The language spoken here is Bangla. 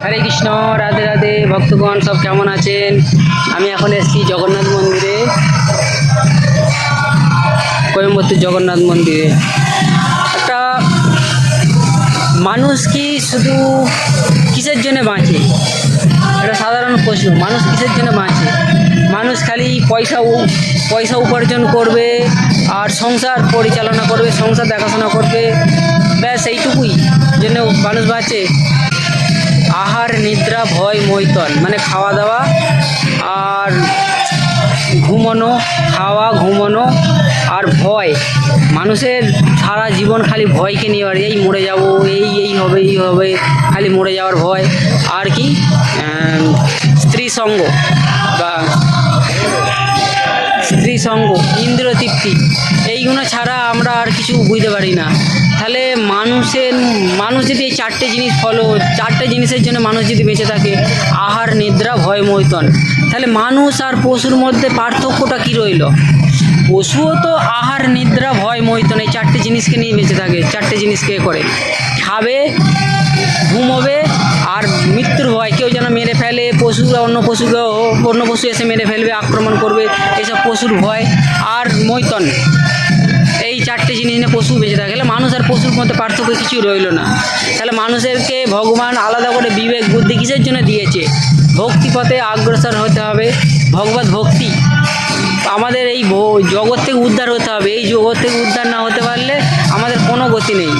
হরে কৃষ্ণ, রাধে রাধে ভক্তগণ, সব কেমন আছেন? আমি এখন এসেছি জগন্নাথ মন্দিরে, কোয়েম্বাটুর জগন্নাথ মন্দিরে। একটা মানুষ কি শুধু কিসের জন্য বাঁচে? এটা সাধারণ প্রশ্ন। মানুষ কিসের জন্য বাঁচে? মানুষ খালি পয়সা উপার্জন করবে আর সংসার পরিচালনা করবে, সংসার দেখাশোনা করবে, ব্যাস এইটুকুই জন্য মানুষ বাঁচে। আহার, নিদ্রা, ভয়, মৈথন, মানে খাওয়া দাওয়া আর ঘুমানো, খাওয়া ঘুমানো আর ভয়। মানুষের সারা জীবন খালি ভয়কে নিয়ে, আর এই মরে যাব, এই হবে, খালি মরে যাওয়ার ভয়। আর কি স্ত্রী সঙ্গ বা ইন্দ্র তৃপ্তি, এইগুলো ছাড়া আমরা আর কিছু বুঝতে পারি না। তাহলে মানুষ যদি এই চারটে জিনিসের জন্য মানুষ যদি বেঁচে থাকে, আহার, নিদ্রা, ভয়, মৈথন, তাহলে মানুষ আর পশুর মধ্যে পার্থক্যটা কী রইল? পশুও তো আহার, নিদ্রা, ভয়, মৈথন এই চারটে জিনিসকে নিয়ে বেঁচে থাকে। চারটে জিনিসকে করে খাবে, ঘুমোবে আর মৃত্যুর ভয়, কেউ যেন মেরে ফেলে, অন্য পশু এসে মেরে ফেলবে, আক্রমণ করবে, এইসব পশুর ভয় আর মৈথন। এই চারটে জিনিস নিয়ে পশু বেঁচে থাকে। মানুষ আর পশুর মধ্যে পার্থক্য কিছু রইল না। তাহলে মানুষেরকে ভগবান আলাদা করে বিবেক বুদ্ধি কিসের জন্য দিয়েছে? ভক্তি পথে অগ্রসর হতে হবে, ভগবত ভক্তি। আমাদের এই জগৎ থেকে উদ্ধার হতে হবে। এই জগৎ থেকে উদ্ধার না হতে পারলে আমাদের কোনো গতি নেই।